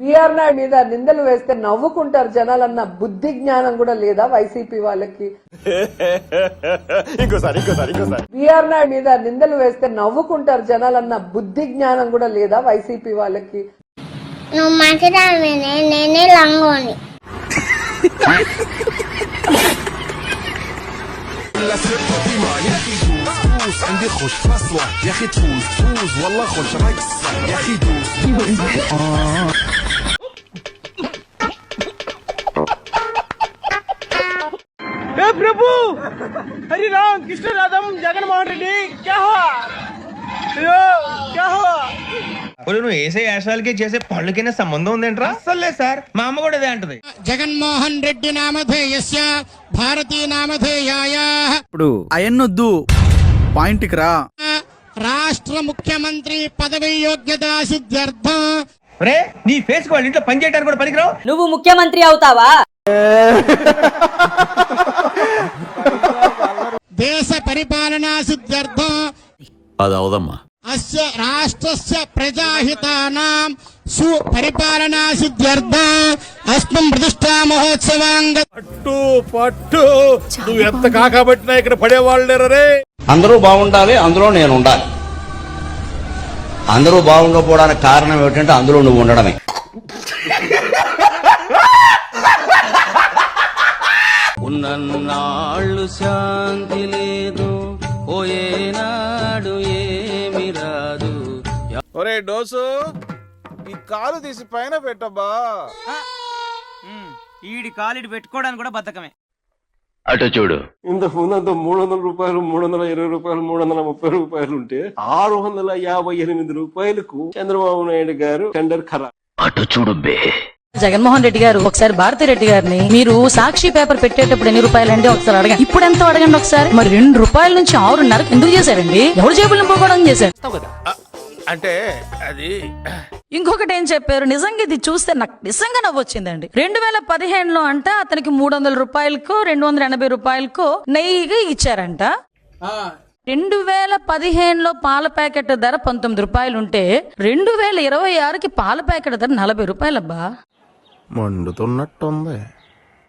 BR Naidu మీద నిందలు వేస్తే నవ్వుకుంటారు జనాలన్న బుద్ధి జ్ఞానం కూడా లేదా వైసీపీ వాళ్ళకి? బిఆర్ నాయుడు మీద నిందలు వేస్తే నవ్వుకుంటారు జనాలన్న బుద్ధి జ్ఞానం కూడా లేదా వైసీపీ వాళ్ళకి? నువ్వు మంచిదానివేనే, నేనే లంగోని. عندي خوش فصلة يا اخي تفوز فوز والله خوش رقصة يا اخي دوس हे प्रभु हरि राम कृष्ण राधम जगन मोहन रेड्डी क्या हुआ क्या हुआ? నువ్వు వేసే యాశాలకి చేసే పళ్ళకైనా సంబంధం ఉందేంట్రా? అస్సలు లేదు సార్, మా అమ్మ కూడా అదే అంటది. జగన్మోహన్ రెడ్డి నామధేయస్య భారతీ నామధేయాయ. ఇప్పుడు అయన్నొద్దు, పాయింట్కి రా. రాష్ట్ర ముఖ్యమంత్రి పదవి యోగ్యత సిద్ధ్యర్థం. రే, నీ ఫేస్ వాళ్ళ ఇంట్లో పని చేయడానికి కూడా పనికిరావు. నువ్వు ముఖ్యమంత్రి అవుతావా? దేశ పరిపాలనా సిద్ధ్యర్థం అది అవదమ్మా. అస్య రాష్ట్రస్య ప్రజాహితానాం సుపరిపాలనా సిద్ధ్యర్థం అస్మిన్ ప్రతిష్టా మహోత్సవాంగ. పట్టు పట్టు, నువ్వు ఎంత కాకబట్టినా ఇక్కడ పడేవాళ్ళు లేరు రే. అందరూ బాగుండాలి, అందులో నేను ఉండాలి. అందరూ బాగుండకపోవడానికి కారణం ఏమిటంటే అందులో నువ్వు ఉండడమే. ఉన్నన్నాళ్ళు శాంతి లేదు, పోయేనాడు ఏమి రాదు. ఒరే డోసు, ఈ కాలు తీసి పైన పెట్టబ్బా. ఈడి కాలిడి పెట్టుకోవడానికి కూడా బద్ధకమే. అటు చూడు. ఇంతకు ముందు 300 రూపాయలు, 320 రూపాయలు, 330 రూపాయలు ఉంటే 658 రూపాయలకు చంద్రబాబు నాయుడు గారు టెండర్ ఖరారు. అటు చూడు బే. జగన్మోహన్ రెడ్డి గారు ఒకసారి భారతి రెడ్డి గారిని, మీరు సాక్షి పేపర్ పెట్టేటప్పుడు ఎన్ని రూపాయలండి ఒకసారి అడగండి, ఇప్పుడు ఎంత అడగండి ఒకసారి. మరి 2 రూపాయల నుంచి 6.5 ఎందుకు చేశారండి? ఎవరు జేబులు నింపుకోవడం చేశారు అంటే అది. ఇంకొకటి ఏం చెప్పారు, నిజంగా ఇది చూస్తే నాకు నిజంగా నవ్వొచ్చిందండి. 2015లో అంట అతనికి 300 రూపాయలకో 280 రూపాయలకో నెయ్యి ఇచ్చారంట. 2015లో పాల ప్యాకెట్ ధర 19 రూపాయలు ఉంటే 2026కి పాల ప్యాకెట్ ధర 40 రూపాయలబ్బా. మండుతున్నట్టుంది.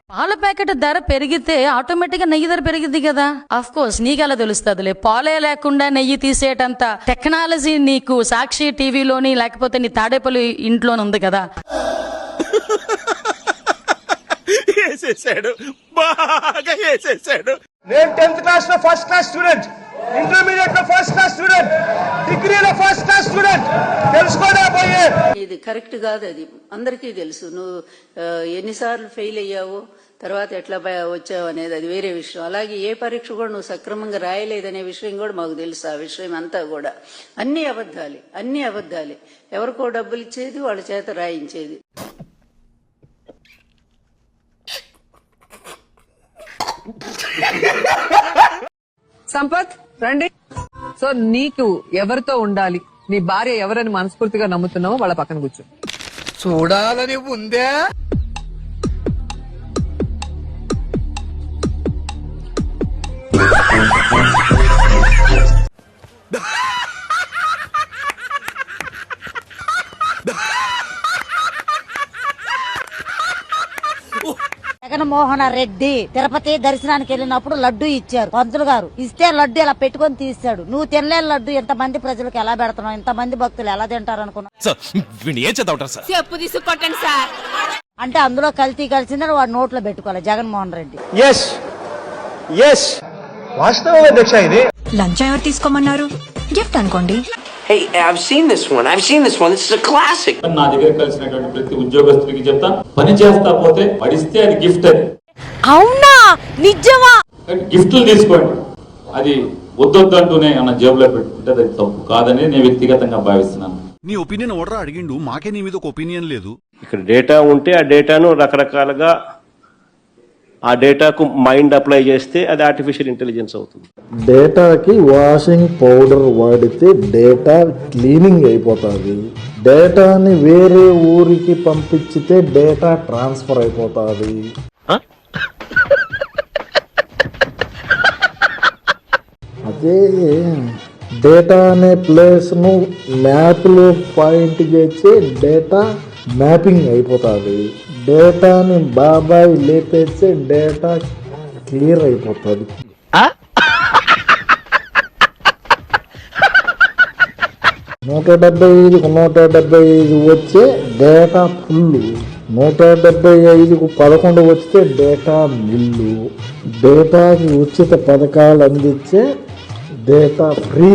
పాల ప్యాకెట్ ధర పెరిగితే ఆటోమేటిక్ గా నెయ్యి ధర పెరిగింది కదా. ఆఫ్ కోర్స్ నీకెలా తెలుస్తుందిలే, పాలే లేకుండా నెయ్యి తీసేటంత టెక్నాలజీ నీకు సాక్షి టీవీలోని లేకపోతే నీ తాడేపల్లి ఇంట్లోనే ఉంది కదా. బాగా వేసేసాడు. నేను 10th క్లాస్ లో ఫస్ట్ క్లాస్ స్టూడెంట్, ఇంటర్మీడియట్ లో ఫస్ట్ క్లాస్ స్టూడెంట్, డిగ్రీలో ఫస్ట్ క్లాస్ స్టూడెంట్. తెలుసుకోడా పోయే ఇది కరెక్ట్ కాదు, అది అందరికీ తెలుసు. నువ్వు ఎన్నిసార్లు ఫెయిల్ అయ్యావో, తర్వాత ఎట్లా వచ్చావు అనేది అది వేరే విషయం. అలాగే ఏ పరీక్ష కూడా నువ్వు సక్రమంగా రాయలేదనే విషయం కూడా మాకు తెలుసు. ఆ విషయం అంతా కూడా అన్ని అబద్ధాలే. ఎవరికో డబ్బులు ఇచ్చేది, వాళ్ళ చేత రాయించేది. సంపత్ రండి. సో నీకు ఎవరితో ఉండాలి, నీ భార్య ఎవరని మనస్ఫూర్తిగా నమ్ముతున్నావో వాళ్ళ పక్కన కూర్చో. చూడాలని ఉందే. జగన్మోహన్ రెడ్డి తిరుపతి దర్శనానికి వెళ్ళినప్పుడు లడ్డు ఇచ్చారు పంతులు గారు. ఇస్తే లడ్డు ఇలా పెట్టుకొని తీస్తాడు. నువ్వు తినలేని లడ్డు ఎంతమంది ప్రజలకు ఎలా పెడుతున్నావు, ఎంతమంది భక్తులు ఎలా తింటారు అనుకున్నావు? చెప్పు తీసుకొట్టండి సార్ అంటే అందులో కల్తీ కలిసిందని వాడు నోట్లో పెట్టుకోవాలి జగన్మోహన్ రెడ్డి. వాస్తవం అధ్యక్ష. ఇది లంచం ఎవరు తీసుకోమన్నారు? గిఫ్ట్ అనుకోండి. Hey, I've seen this one. This is a classic. నా దగ్గర కలిసినటువంటి ప్రతి ఉద్యోగస్తుడికి చెప్తా, పని చేస్తా పోతే పడిస్తే అది గిఫ్ట్. అది అవునా? నిజమా? గిఫ్ట్లు తీసుకోండి, అది వద్దొద్దంటూనే ఏమన్నా జేబులో పెట్టుకుంటే అది తప్పు కాదని నేను వ్యక్తిగతంగా భావిస్తున్నాను. నీ ఒపీనియన్ ఓడరా అడిగిండు, మాకే నీ మీద ఒక ఒపీనియన్ లేదు. ఇక్కడ డేటా ఉంటే ఆ డేటాను రకరకాలుగా ఆ డేటాకు మైండ్ అప్లై చేస్తే అది ఆర్టిఫిషియల్ ఇంటెలిజెన్స్ అవుతుంది. డేటాకి వాషింగ్ పౌడర్ వాడితే డేటా క్లీనింగ్ అయిపోతుంది. డేటాని వేరే ఊరికి పంపించితే డేటా ట్రాన్స్ఫర్ అయిపోతుంది. అదే డేటా అనే ప్లేస్ను మ్యాప్లో పాయింట్ చేసి డేటా మ్యాపింగ్ అయిపోతుంది. డేటాని బాబాయ్ లేపేస్తే డేటా క్లియర్ అయిపోతుంది. 175కు 175 వచ్చే డేటా ఫుల్, 175కు 11 వస్తే డేటా మిల్లు, డేటాకి ఉచిత పథకాలు అందించే డేటా ఫ్రీ.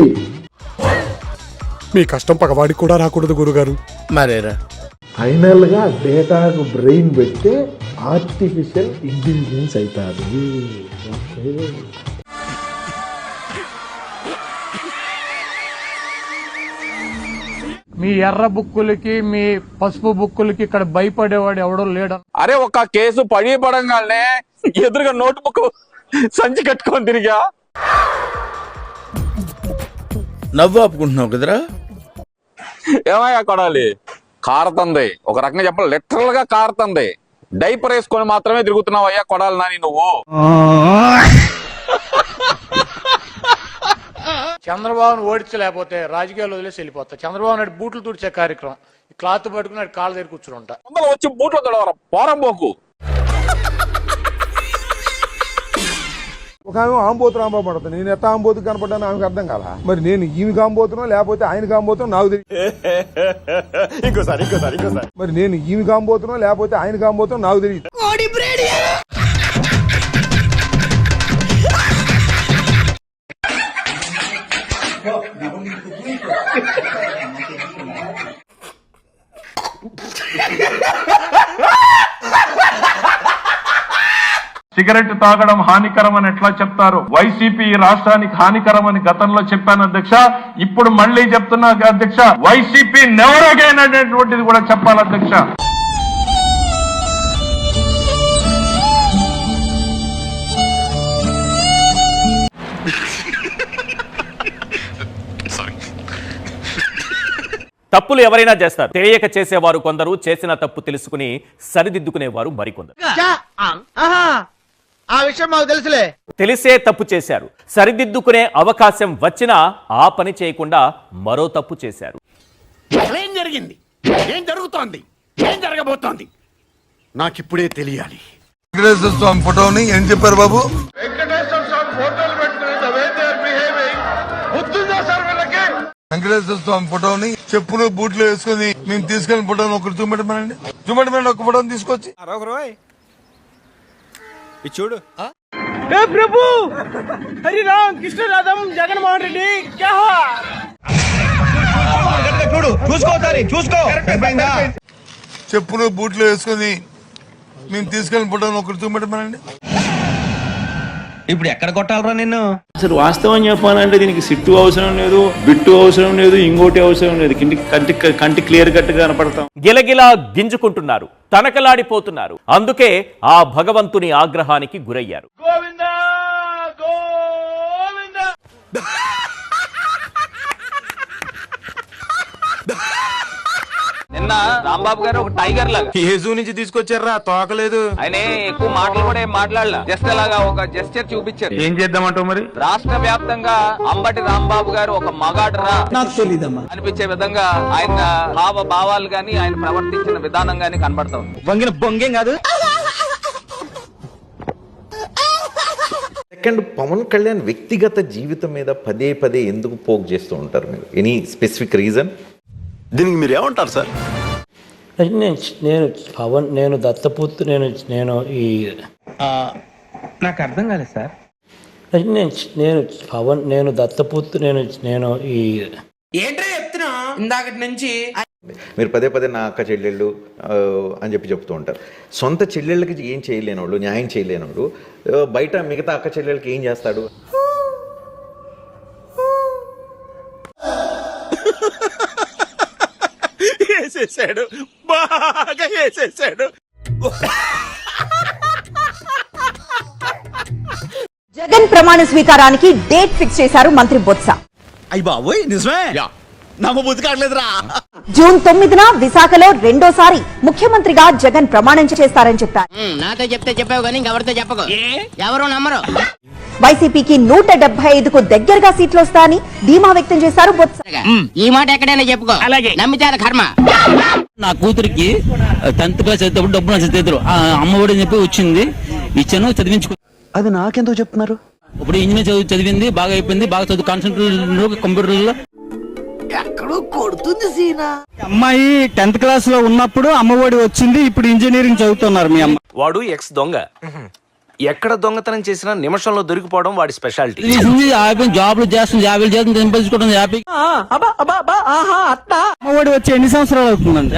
మీ కష్టం పగవాడికి కూడా రాకూడదు గురుగారు. మరేరా ఫైనల్గా డేటాకు బ్రెయిన్ పెడితే ఆర్టిఫిషియల్ ఇంటెలిజెన్స్ అవుతుంది. ఓకే, మీ ఎర్ర బుక్కులకి మీ పసుపు బుక్కులకి ఇక్కడ భయపడేవాడు ఎవడో లేడు. అరే ఒక కేసు పడంగానే ఎదురుగా నోట్బుక్ సంచి కట్టుకొని తిరిగా. నవ్వు ఆపుకుంటున్నావు కదరా. ఏమయ్యా కొడాలి, కారుతుంది. ఒక రకంగా చెప్పాలి, లిటరల్ గా కారుతుంది. డైపర్ వేసుకొని మాత్రమే తిరుగుతున్నావు అయ్యా కొడాలి నాని నువ్వు. చంద్రబాబును ఓడించలేకపోతే రాజకీయాలు వదిలేసి వెళ్ళిపోతా. చంద్రబాబు నాయుడు బూట్లు తుడిచే కార్యక్రమం, క్లాత్ పట్టుకుని కాళ్ళ దగ్గర కూర్చుంటా. వచ్చి బూట్లు తడవరా పోరంబోకు. ఒక ఆమె ఆంబోతు రాంబాబు పడుతుంది. నేను ఎట్లా ఆంబోతు కనపడ్డాను ఆమెకు అర్థం కాదా. మరి నేను ఈమెకి ఆంబోతున్నా లేకపోతే ఆయనకి ఆంబోతున్నా నాకు తెలియదు. ఇంకోసారి మరి నేను ఈమెకి ఆంబోతున్నా లేకపోతే ఆయనకి ఆంబోతున్నా నాకు తెలియదు. సిగరెట్ తాగడం హానికరం అని ఎట్లా చెప్తారు? వైసీపీ రాష్ట్రానికి హానికరం అని గతంలో చెప్పాను అధ్యక్ష, ఇప్పుడు మళ్ళీ చెప్తున్నా అధ్యక్ష, వైసీపీ నెవర్ అగైన్ అనేటువంటిది కూడా చెప్పాలి అధ్యక్ష. తప్పులు ఎవరైనా చేస్తారు. తెలియక చేసేవారు కొందరు, చేసిన తప్పు తెలుసుకుని సరిదిద్దుకునేవారు మరికొందరు. ఆ విషయం మాకు తెలుసులే. తెలిసే తప్పు చేశారు, సరిదిద్దుకునే అవకాశం వచ్చినా ఆ పని చేయకుండా మరో తప్పు చేశారు. ఏం జరిగింది, ఏం జరుగుతోంది, ఏం జరగబోతోంది నాకిప్పుడే తెలియాలి. వెంకటేశ్వర స్వామి ఫోటోని ఏం చెప్పారు బాబు? వెంకటేశ్వర స్వామి ఫోటోలు పెట్టుకుని వెంకటేశ్వర స్వామి ఫోటోని చెప్పులు బూట్లు వేసుకుని మేము తీసుకెళ్లిన ఫోటోని ఒకరు చూపెట్టమనండి. ఒక ఫోటోని తీసుకొచ్చి చూడు. ఏ ప్రభు, హరి రామ్ కృష్ణ రాధం జగన్మోహన్ రెడ్డి క్యా హువా? చూసుకో చెప్పులు బూట్లు వేసుకుని మేము తీసుకెళ్లిన ఫోటోని ఒకరు చూపెట్టమనండి. ఇప్పుడు ఎక్కడ కొట్టాలరా నిన్ను? అసలు వాస్తవం చెప్పాలంటే దీనికి సిట్టు అవసరం లేదు, బిట్టు అవసరం లేదు, ఇంకోటి అవసరం లేదు. కంటి క్లియర్ కట్ గా కనపడతాం. గిలగిలా గింజుకుంటున్నారు, తనకలాడిపోతున్నారు. అందుకే ఆ భగవంతుని ఆగ్రహానికి గురయ్యారు. గోవిందా గోవిందా. నిన్న రాంబాబు గారు ఒక టైగర్ లాగా ఏ జూ నుంచి తీసుకొచ్చారా, తోకలేదు. ఆయన ఎక్కువ మాటలు కూడా ఏం మాట్లాడలా, జస్ట్ అలాగా ఒక జెస్చర్ చూపించారు. ఏం చేద్దామంటావు మరి? రాష్ట్ర వ్యాప్తంగా అంబటి రాంబాబు గారు ఒక మగాడరా నాకు తెలీదమ్మా అనిపించే విధంగా ఆయన భావ భావాలు గాని ఆయన ప్రవర్తించిన విధానం గాని కనబడతా ఉంది. వంగిన బొంగేం కాదు. సెకండ్, పవన్ కళ్యాణ్ వ్యక్తిగత జీవితం మీద పదే పదే ఎందుకు పోక్ చేస్తూ ఉంటారు మీరు? Any specific reason? దీనికి మీరు ఏమంటారు సార్? నేను దత్తపుత్రు, ఈ నాకు అర్థం కాలేదు సార్. నేను దత్తపుత్రు, ఈ ఏంట్రా చెప్తున్నా ఇందాకటి నుంచి. మీరు పదే పదే నా అక్క చెల్లెళ్ళు అని చెప్తూ ఉంటారు. సొంత చెల్లెళ్ళకి ఏం చేయలేనోళ్ళు, న్యాయం చేయలేనోడు బయట మిగతా అక్క చెల్లెళ్ళకి ఏం చేస్తాడు? వేసేసాడు, బాగా వేసేసాడు. జగన్ ప్రమాణ స్వీకారానికి డేట్ ఫిక్స్ చేశారు మంత్రి బొత్స. అయ్య బాబోయ్, నిజమే? నమ్మబుద్ధి కావట్లేదురా. జూన్ 9న విశాఖలో రెండోసారి ముఖ్యమంత్రిగా జగన్ ప్రమాణం చేస్తారని చెప్పారు. నాతో చెప్తే చెప్పావు కానీ ఇంకెవరితో చెప్పకు, ఎవరు నమ్మరు. వైసీపీకి 175కు దగ్గరగా సీట్లు వస్తాయని ధీమా వ్యక్తం చేశారు బొత్స. ఈ మాట ఎక్కడైనా చెప్పుకో, అలాగే నమ్మితే కర్మ. నా కూతురికి 10th క్లాస్ చదివేటప్పుడు డబ్బు నా చేతులు అమ్మఒడి అని చెప్పి వచ్చింది, ఇచ్చాను, చదివించుకో. అది నాకెందుకు చెప్తున్నారు? ఇప్పుడు ఇంజనీర్ చదివింది, బాగా అయిపోయింది, బాగా చదువు కాన్సెంట్రేట్ కంప్యూటర్లో. ఎక్కడో కొడుతుంది సీనా. అమ్మాయి 10th క్లాస్ లో ఉన్నప్పుడు అమ్మఒడి వచ్చింది, ఇప్పుడు ఇంజనీరింగ్ చదువుతున్నారు మీ అమ్మ. వాడు ఎక్స్ దొంగ. ఎక్కడ దొంగతనం చేసినా నిమిషంలో దొరికిపోవడం వాడి స్పెషాలిటీ. జాబ్లు చేస్తుంది, 50 చేస్తుంది, సంపాదించుకోవడం హ్యాపీ. అమ్మఒడి వచ్చి ఎన్ని సంవత్సరాలు అవుతుందండి?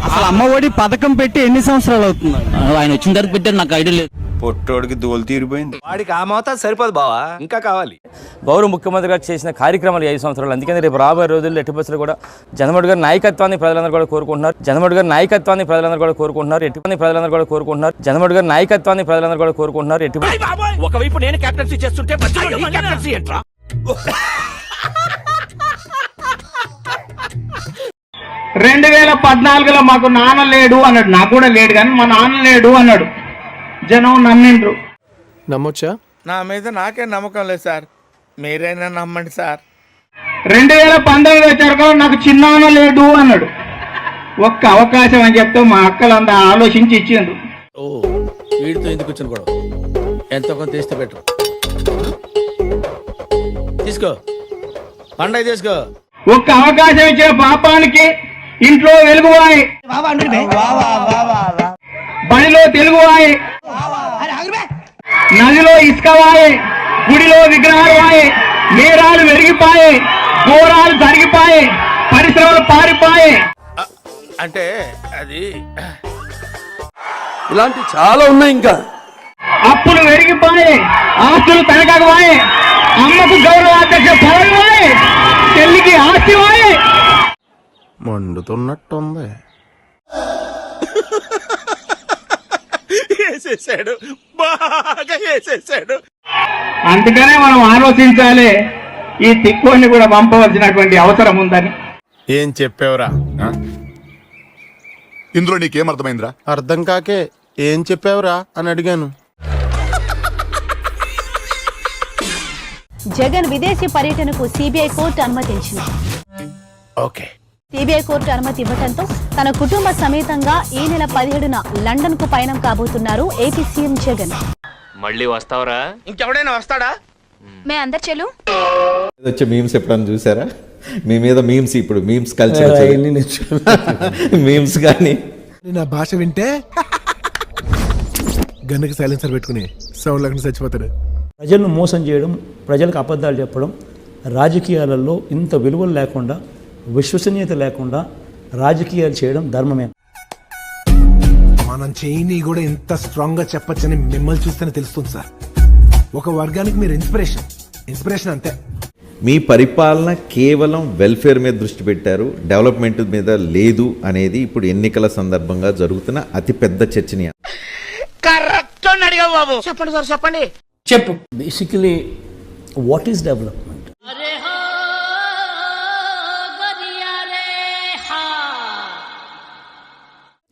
అసలు అమ్మఒడి పథకం పెట్టి ఎన్ని సంవత్సరాలు అవుతుందండి? ఆయన వచ్చిన తర్వాత పెట్టారు, నాకు ఐడియా లేదు. పొట్టోడికి దోలు తీరిపోయింది. వాడికి ఆ మోతాదు సరిపోదు బావా, ఇంకా కావాలి. గౌరవ ముఖ్యమంత్రి గారు చేసిన కార్యక్రమాలు 5 సంవత్సరాలు. అందుకని రేపు రాబోయే రోజుల్లో ఎట్టి బస్సులు కూడా జగన్మోహన్ గారి నాయకత్వాన్ని ప్రజలందరూ కూడా కోరుకుంటున్నారు. జగన్మోహన్ గారి నాయకత్వాన్ని ప్రజలందరూ కూడా కోరుకుంటున్నారు. జగన్మోహన్ గారి నాయకత్వాన్ని ప్రజలందరూ కూడా కోరుకుంటున్నారు. ఒకవైపు నేను కెప్టెన్సీ చేస్తుంటే 2014లో మాకు నాన్న లేడు అన్నాడు, నాకు కూడా లేడు కానీ మా నాన్న లేడు అన్నాడు. జనం నమ్మిండ్రు. నమ్మొచ్చా? నా మీద నాకే నమ్మకం లేదు సార్, మీరైనా నమ్మండి సార్. 2019 వచ్చారు కదా, నాకు చిన్నాన్న లేడు అన్నాడు. ఒక్క అవకాశం అని చెప్తే మా అక్కలంతా ఆలోచించి ఇచ్చిండ్రు. ఓ, వీడితో ఎందుకు వచ్చిన గొడవ? ఎంతో కొంత తీస్తే బెటర్. తీసుకో, పండగ తీసుకో. ఒక్క అవకాశం ఇచ్చిన పాపానికి ఇంట్లో వెలుగువాయి, బడిలో తెలుగువాయి, నదిలో ఇసుకవాయి, గుడిలో విగ్రహాలు వాయి, నేరాలు వెరిగిపాయే, ఘోరాలు జరిగిపాయే, పరిశ్రమలు పారిపాయే. అంటే అది ఇలాంటి చాలా ఉన్నాయి. ఇంకా అప్పులు వెరిగిపాయే, ఆస్తులు తనకవాయే, అమ్మకు గౌరవాధ్యక్ష పదవి వాయే, చెల్లికి ఆస్తి వాయే. మండుతున్నట్టుంది. వేసేసాడు, బాగా వేసేసాడు. అందుకనే మనం ఆలోచించాలి, ఈ తిక్కుని కూడా పంపవలసినటువంటి అవసరం ఉందని. ఏం చెప్పావురా? ఇందులో నీకేం అర్థమైందిరా? అర్థం కాకే ఏం చెప్పావురా అని అడిగాను. జగన్ విదేశీ పర్యటనకు సిబిఐ కోర్టు అనుమతించింది. ఓకే. సిబిఐ కోర్టు అనుమతి ఇవ్వడంతో తన కుటుంబ సమేతంగా ఈ నెల 17న లండన్ కు పయనం కాబోతున్నారు ఏపీ సీఎం జగన్. మళ్ళీ వస్తావరా? ఇంకెవడైనా వస్తాడా? మే అందరు చెలు వచ్చే మీమ్స్ ఎప్పుడన్నా చూసారా? మీ మీద మీమ్స్, ఇప్పుడు మీమ్స్ కల్చర్, మీమ్స్ కానీ నా భాష వింటే గన్నుకి సైలెన్సర్ పెట్టుకుని సౌండ్ లేకుండా చచ్చిపోతాడు. ప్రజలను మోసం చేయడం, ప్రజలకు అబద్ధాలు చెప్పడం, రాజకీయాలలో ఇంత విలువలు లేకుండా, విశ్వసనీయత లేకుండా రాజకీయాలు చేయడం ధర్మమే. మనం చేయని కూడా ఇంత స్ట్రాంగ్ గా చెప్పొచ్చని మిమ్మల్ని చూస్తేనే తెలుస్తుంది సార్. ఒక వర్గానికి మీరు ఇన్స్పిరేషన్ అంతే. మీ పరిపాలన కేవలం వెల్ఫేర్ మీద దృష్టి పెట్టారు, డెవలప్మెంట్ మీద లేదు అనేది ఇప్పుడు ఎన్నికల సందర్భంగా జరుగుతున్న అతిపెద్ద చర్చనీయ. కరెక్ట్ అడిగా బాబు. చెప్పండి సార్, చెప్పండి. చెప్పు. Basically what is development?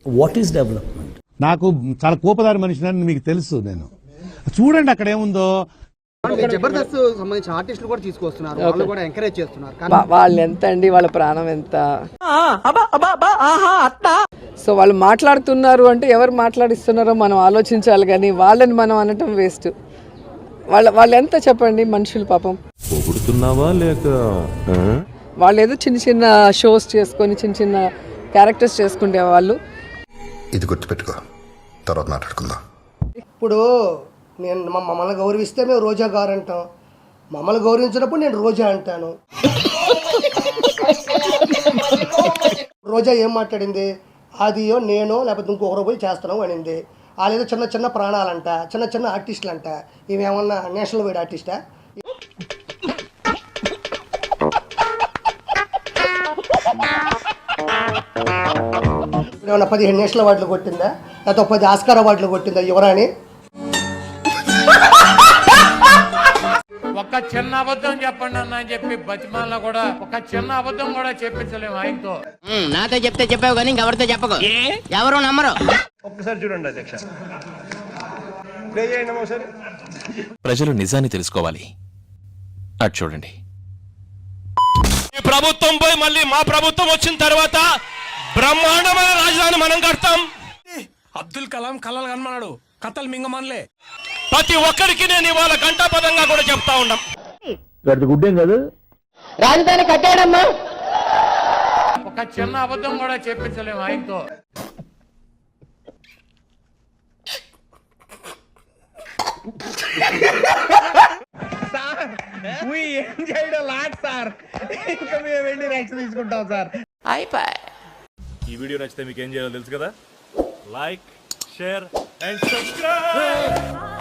What is development? నాకు చాలా కోపదారి మనిషిని మీకు తెలుసు. నేను చూడండి అక్కడ ఏముందో. జబర్దస్త్ సంబంధించిన ఆర్టిస్టులు కూడా తీసుకొస్తున్నారు, వాళ్ళు కూడా ఎంకరేజ్ చేస్తున్నారు. వాళ్ళు ఎంత అండి, వాళ్ళ ప్రాణం ఎంత? సో వాళ్ళు మాట్లాడుతున్నారు అంటే ఎవరు మాట్లాడిస్తున్నారో మనం ఆలోచించాలి, కానీ వాళ్ళని మనం అనటం వేస్ట్. వాళ్ళు ఎంత చెప్పండి మనుషులు, పాపం. పొగుడుతున్నావా లేక? వాళ్ళు ఏదో చిన్న చిన్న షోస్ చేసుకొని చిన్న చిన్న క్యారెక్టర్స్ చేసుకుంటే వాళ్ళు. ఇది గుర్తుపెట్టుకో, తర్వాత మాట్లాడుకుందాం. ఇప్పుడు నేను మమ్మల్ని గౌరవిస్తే మేము రోజా గారు అంటాం, మమ్మల్ని గౌరవించినప్పుడు నేను రోజా అంటాను. రోజా ఏం మాట్లాడింది? అదియో నేనో లేకపోతే ఇంకొకరు పోయి చేస్తున్నాం అనింది. వాళ్ళేదో చిన్న చిన్న ప్రాణాలంట, చిన్న చిన్న ఆర్టిస్టులు అంట. ఇవేమన్నా నేషనల్ వైడ్ ఆర్టిస్టా? ఏమన్నా 15 నేషనల్ అవార్డులు కొట్టిందా, లేకపోతే 10 ఆస్కార్ అవార్డులు కొట్టిందా యువరాణి? ఒక చిన్న అబద్ధం చెప్పండి అన్న అని చెప్పి బతిమాల కూడా ఒక చిన్న అబద్ధం కూడా చెప్పించలేము ఆయనతో. నాతో చెప్తే చెప్పావు కానీ ఇంకెవరితో చెప్పకు, ఎవరు నమ్మరు. ఒక్కసారి చూడండి అధ్యక్ష, ప్లే చేయండి ఒకసారి. ప్రజలు నిజాన్ని తెలుసుకోవాలి. అటు చూడండి. ఈ ప్రభుత్వం పోయి మళ్ళీ మా ప్రభుత్వం వచ్చిన తర్వాత బ్రహ్మాండమైన రాజధాని మనం కడతాం. అబ్దుల్ కలాం కలలు కనమన్నాడు, కథలు మింగమనలే. ప్రతి ఒక్కరికి నేను ఇవాళ గంటాపదంగా కూడా చెప్తా ఉన్నాం. గుడ్డేం కాదు, రాజధాని కట్టాడమ్మా. ఒక చిన్న అబద్ధం కూడా చెప్పించలేము ఆయనతో. ఏం చేయడం లాట్ సార్, ఇంకా మేము వెళ్ళి రియాక్షన్ తీసుకుంటాం సార్. ఈ వీడియో నచ్చితే మీకు ఏం చేయాలో తెలుసు కదా. Like, share and subscribe.